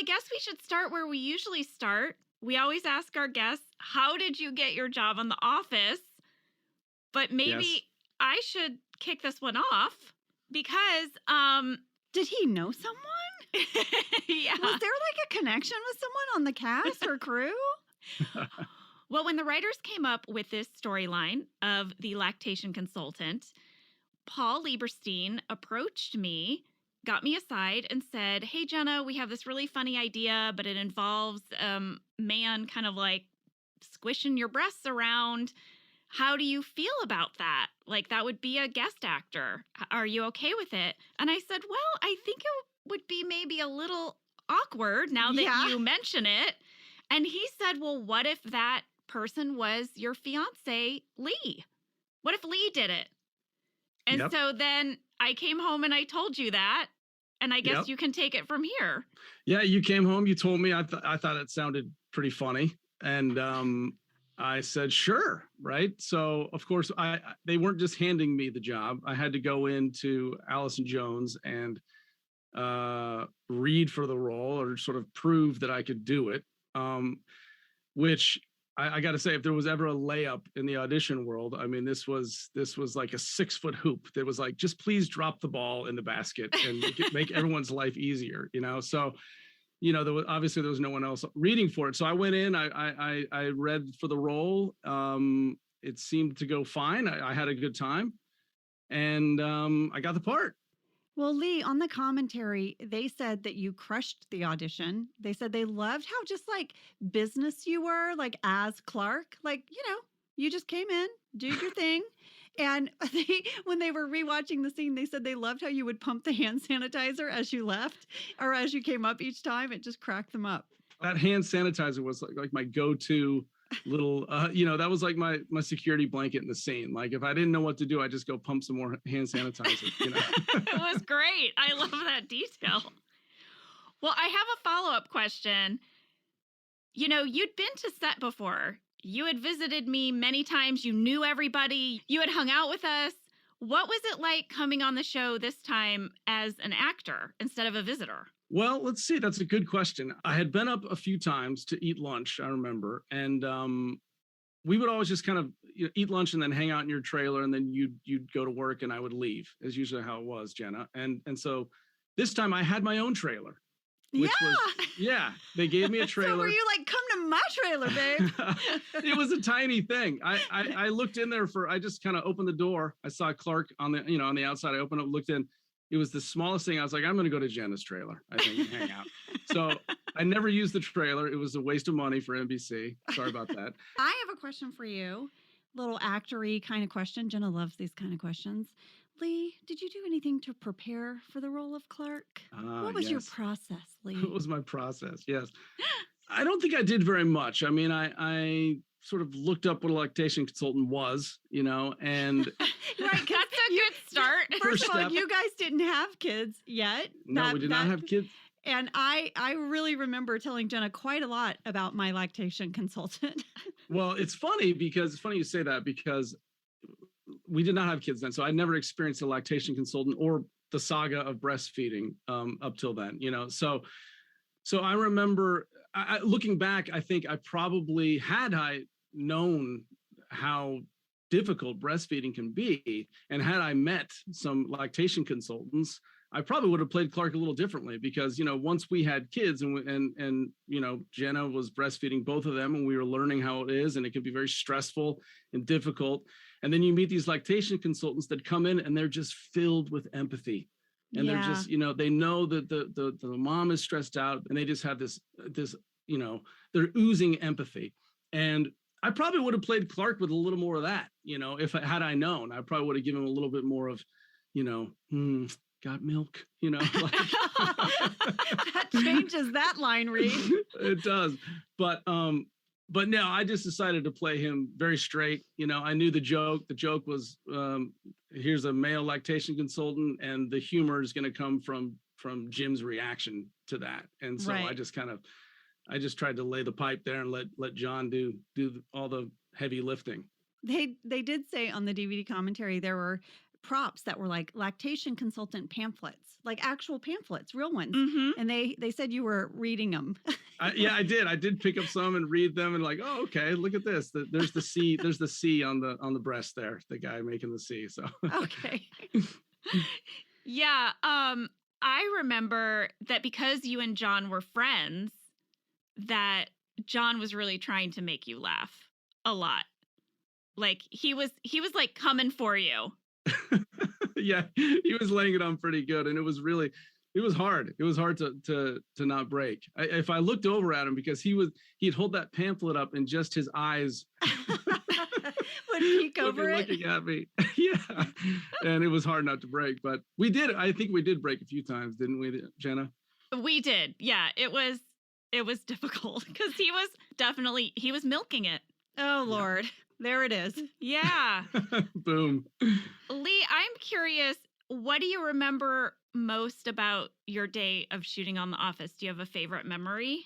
I guess we should start where we usually start. We always ask our guests, how did you get your job on The Office? But maybe I should kick this one off because did he know someone? Yeah. Was there like a connection with someone on the cast or crew? Well, when the writers came up with this storyline of the lactation consultant, Paul Lieberstein approached me, got me aside and said, hey, Jenna, we have this really funny idea, but it involves man kind of like squishing your breasts around. How do you feel about that? Like, that would be a guest actor. Are you okay with it? And I said, well, I think it would be maybe a little awkward now that you mention it. And he said, well, what if that person was your fiance, Lee? What if Lee did it? And so then I came home and I told you that. And I guess you can take it from here. Yeah, you came home, you told me, I thought it sounded pretty funny. And I said, sure, right? So, of course, they weren't just handing me the job. I had to go into Allison Jones and read for the role or sort of prove that I could do it, which I got to say, if there was ever a layup in the audition world, I mean, this was like a 6-foot hoop that was like, just please drop the ball in the basket and make everyone's life easier, you know? So, you know, there was no one else reading for it. So I went in, I read for the role. It seemed to go fine. I had a good time and I got the part. Well, Lee, on the commentary, they said that you crushed the audition. They said they loved how just like business you were, like as Clark, like, you know, you just came in, did your thing. And when they were rewatching the scene, they said they loved how you would pump the hand sanitizer as you left or as you came up each time. It just cracked them up. That hand sanitizer was like my go-to little, you know, that was like my security blanket in the scene. Like if I didn't know what to do, I just go pump some more hand sanitizer, you know. It was great. I love that detail. Well, I have a follow-up question. You know, you'd been to set before. You had visited me many times. You knew everybody. You had hung out with us. What was it like coming on the show this time as an actor instead of a visitor? Well, let's see. That's a good question. I had been up a few times to eat lunch, I remember. And we would always just kind of eat lunch and then hang out in your trailer. And then you'd go to work and I would leave, is usually how it was, Jenna. And so this time I had my own trailer. Which was, they gave me a trailer. So were you like, come to my trailer, babe? It was a tiny thing. I looked in there I just kind of opened the door. I saw Clark on the outside. I opened up, looked in. It was the smallest thing. I was like, I'm going to go to Jenna's trailer, I think, and hang out. So I never used the trailer. It was a waste of money for NBC. Sorry about that. I have a question for you. Little actor-y kind of question. Jenna loves these kind of questions. Lee, did you do anything to prepare for the role of Clark? What was your process, Lee? What was my process? Yes. I don't think I did very much. I mean, I sort of looked up what a lactation consultant was, you know, and right, that's a good start. First of all, you guys didn't have kids yet. No, we did not have kids. And I really remember telling Jenna quite a lot about my lactation consultant. Well, it's funny you say that because we did not have kids then. So I never experienced a lactation consultant or the saga of breastfeeding up till then, you know. So I remember looking back, I think I probably had I known how difficult breastfeeding can be, and had I met some lactation consultants, I probably would have played Clark a little differently because, you know, once we had kids and you know, Jenna was breastfeeding both of them and we were learning how it is, and it can be very stressful and difficult. And then you meet these lactation consultants that come in and they're just filled with empathy. And they're just, you know, they know that the mom is stressed out and they just have this, you know, they're oozing empathy. And I probably would have played Clark with a little more of that, you know, had I known. I probably would have given him a little bit more of, you know, got milk, you know. Like, that changes that line, Reed. It does. But no, I just decided to play him very straight. You know, I knew the joke. The joke was, here's a male lactation consultant, and the humor is going to come from Jim's reaction to that. And so I just tried to lay the pipe there and let John do all the heavy lifting. They did say on the DVD commentary there were props that were like lactation consultant pamphlets, like actual pamphlets, real ones. Mhm. And they said you were reading them. Yeah, I did. I did pick up some and read them and like, oh, okay, look at this. There's the C. There's the C on the breast there. The guy making the C. So Okay. Yeah, I remember that because you and John were friends, that John was really trying to make you laugh a lot. Like he was like coming for you. yeah, he was laying it on pretty good, and it was hard. It was hard to not break. If I looked over at him, because he'd hold that pamphlet up and just his eyes Would peek over it. looking at me. Yeah, and it was hard not to break. But we did. I think we did break a few times, didn't we, Jenna? We did. Yeah, it was difficult because he was milking it. Oh, Lord. There it is. Yeah. Boom. Lee, I'm curious, what do you remember most about your day of shooting on The Office? Do you have a favorite memory?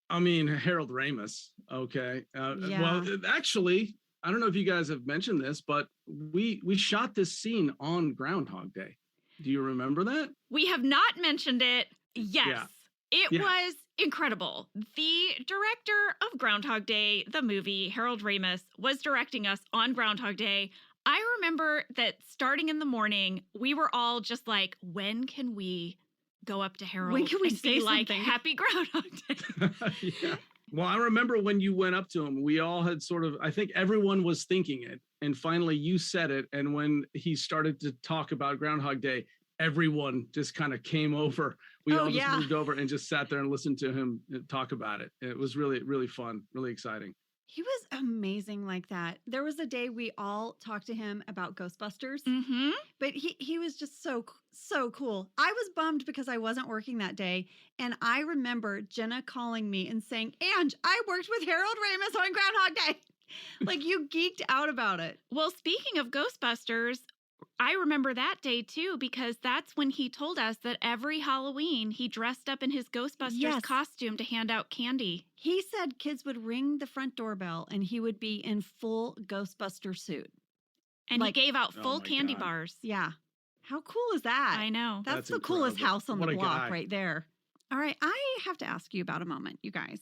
I mean, Harold Ramis. Okay. Yeah. Well, actually, I don't know if you guys have mentioned this, but we shot this scene on Groundhog Day. Do you remember that? We have not mentioned it. Yes. Yeah. It Yeah. was incredible. The director of Groundhog Day, the movie, Harold Ramis, was directing us on Groundhog Day. I remember that starting in the morning, we were all just like, when can we go up to Harold When can we and say be like, something? happy Groundhog Day? Yeah. Well, I remember when you went up to him, we all had sort of, I think everyone was thinking it. And finally you said it. And when he started to talk about Groundhog Day, everyone just kind of came over. We all just moved over and just sat there and listened to him talk about it. It was really, really fun, really exciting. He was amazing like that. There was a day we all talked to him about Ghostbusters, Mm-hmm. but he was just so cool. I was bummed because I wasn't working that day, and I remember Jenna calling me and saying, "Ange, I worked with Harold Ramis on Groundhog Day." Like, you geeked out about it. Well, speaking of Ghostbusters, I remember that day too, because that's when he told us that every Halloween he dressed up in his Ghostbusters Yes. costume to hand out candy. He said kids would ring the front doorbell and he would be in full Ghostbuster suit. And Like- he gave out Oh full my candy God. bars. Yeah. How cool is that? I know. That's That's the coolest incredible. house on What the a block guy. right there. All right, I have to ask you about a moment, you guys.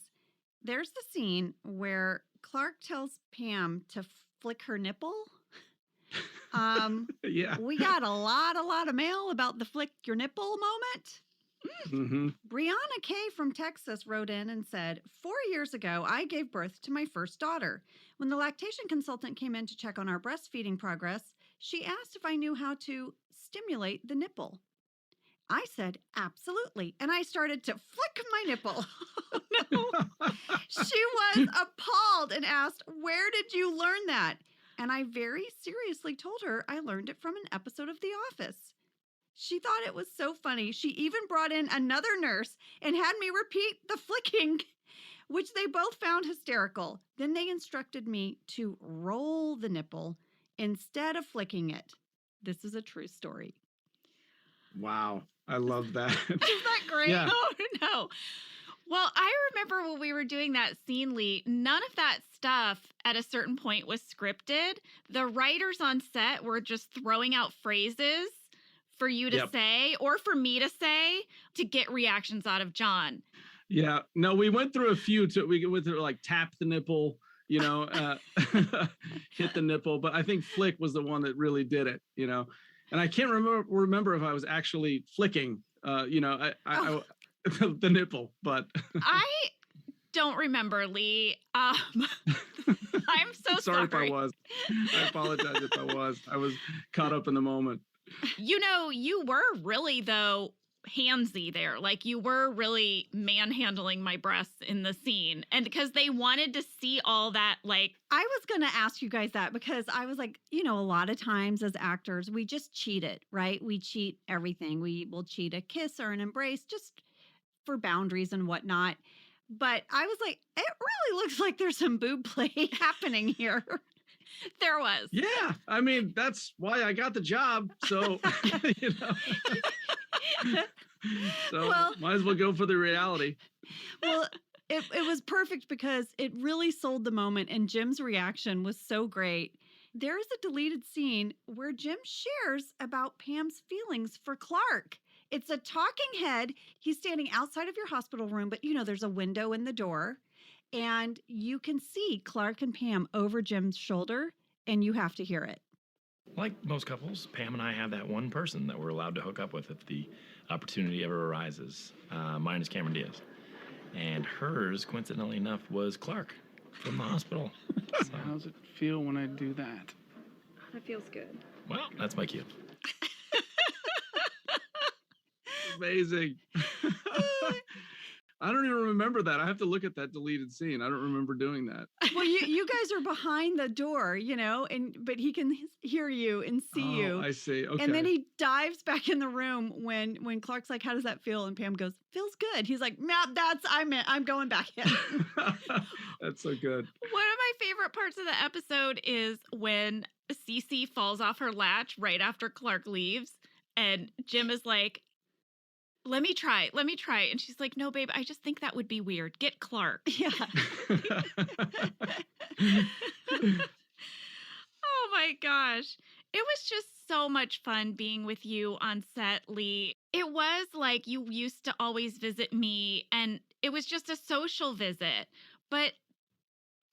There's the scene where Clark tells Pam to flick her nipple. Yeah. We got a lot of mail about the flick your nipple moment. Mm-hmm. Brianna K from Texas wrote in and said, 4 years ago, I gave birth to my first daughter. When the lactation consultant came in to check on our breastfeeding progress, she asked if I knew how to stimulate the nipple. I said, absolutely. And I started to flick my nipple. She was appalled and asked, where did you learn that? And I very seriously told her I learned it from an episode of The Office. She thought it was so funny. She even brought in another nurse and had me repeat the flicking, which they both found hysterical. Then they instructed me to roll the nipple instead of flicking it. This is a true story. Wow. I love that. Isn't that great? Yeah. Oh, no. Well, I remember when we were doing that scene, Lee, none of that stuff at a certain point was scripted. The writers on set were just throwing out phrases for you to Yep. say or for me to say to get reactions out of John. Yeah. No, we went through a few. We went through like tap the nipple, hit the nipple. But I think flick was the one that really did it, And I can't remember if I was actually flicking, the nipple, but I don't remember, Lee. I'm so sorry if I was. I apologize if I was. I was caught up in the moment. You were really, though, handsy there. Like, you were really manhandling my breasts in the scene. And because they wanted to see all that, like... I was going to ask you guys that because I was like, a lot of times as actors, we just cheat it, right? We cheat everything. We will cheat a kiss or an embrace just for boundaries and whatnot. But I was like, it really looks like there's some boob play happening here. There was. Yeah. I mean, that's why I got the job. So, So Well- might as well go for the reality. Well, it was perfect because it really sold the moment, and Jim's reaction was so great. there is a deleted scene where Jim shares about Pam's feelings for Clark. It's a talking head. He's standing outside of your hospital room, but there's a window in the door, and you can see Clark and Pam over Jim's shoulder, and you have to hear it. Like most couples, Pam and I have that one person that we're allowed to hook up with if the opportunity ever arises. Mine is Cameron Diaz. And hers, coincidentally enough, was Clark from the hospital. So, How does it feel when I do that? That feels good. well, that's my cue. Amazing. I don't even remember that. I have to look at that deleted scene. I don't remember doing that. Well, you guys are behind the door, but he can hear you and see you. I see. Okay. And then he dives back in the room when Clark's like, "How does that feel?" And Pam goes, "Feels good." He's like, "Nah, I'm going back in." That's so good. One of my favorite parts of the episode is when Cece falls off her latch right after Clark leaves, and Jim is like, let me try. And she's like, "No, babe, I just think that would be weird. Get Clark." Yeah. Oh my gosh. It was just so much fun being with you on set, Lee. It was like you used to always visit me, and it was just a social visit. But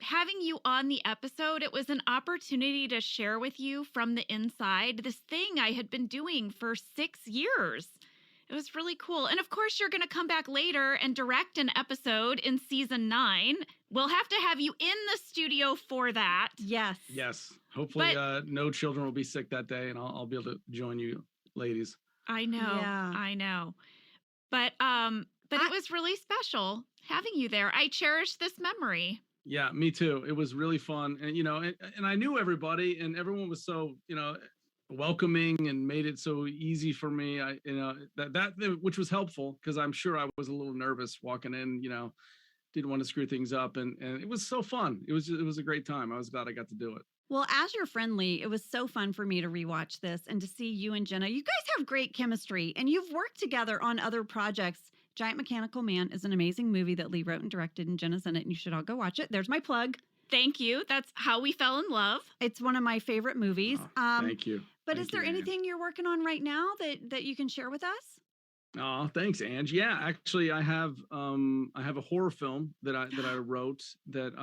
having you on the episode, it was an opportunity to share with you from the inside this thing I had been doing for 6 years. It was really cool. And of course, you're going to come back later and direct an episode in season 9. We'll have to have you in the studio for that. Yes. Yes. Hopefully, no children will be sick that day, and I'll be able to join you, ladies. I know. Yeah. I know. But it was really special having you there. I cherish this memory. Yeah, me too. It was really fun, and and I knew everybody, and everyone was so welcoming and made it so easy for me. That which was helpful, because I'm sure I was a little nervous walking in. Didn't want to screw things up, and it was so fun. It was a great time. I was glad I got to do it. Well, as your friend, Lee, it was so fun for me to rewatch this and to see you and Jenna. You guys have great chemistry, and you've worked together on other projects. Giant Mechanical Man is an amazing movie that Lee wrote and directed, and Jenna's in it, and you should all go watch it. There's my plug. Thank you. That's how we fell in love. It's one of my favorite movies. Thank you. But Thank is there you, Ange. anything you're working on right now that you can share with us? Oh, thanks, Ange. Yeah, actually, I have a horror film that I wrote that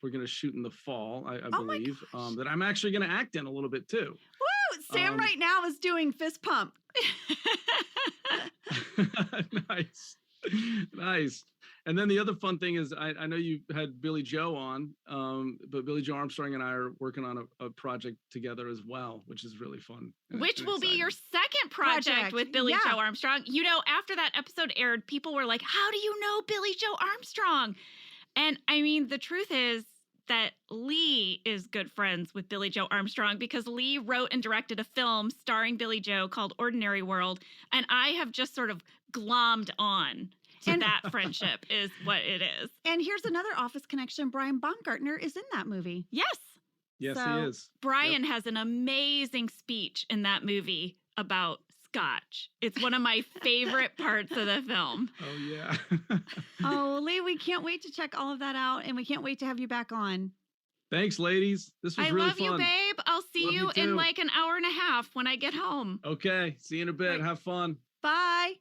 we're gonna shoot in the fall, I believe. That I'm actually gonna act in a little bit too. Woo! Sam right now is doing fist pump. Nice. And then the other fun thing is I know you had Billy Joe on, but Billy Joe Armstrong and I are working on a project together as well, which is really fun. Which will be your second project with Billy Joe Armstrong. After that episode aired, people were like, "How do you know Billy Joe Armstrong?" And I mean, the truth is that Lee is good friends with Billy Joe Armstrong, because Lee wrote and directed a film starring Billy Joe called Ordinary World, and I have just sort of glommed on to that friendship is what it is. And here's another Office connection. Brian Baumgartner is in that movie. Yes. Yes, So, he is. Brian has an amazing speech in that movie about scotch. It's one of my favorite parts of the film. Oh, yeah. Oh, Lee, we can't wait to check all of that out, and we can't wait to have you back on. Thanks, ladies. This was I really love fun. you, babe. I'll see Love you you in too. like an hour and a half when I get home. Okay. See you in a bit. Have fun. Bye.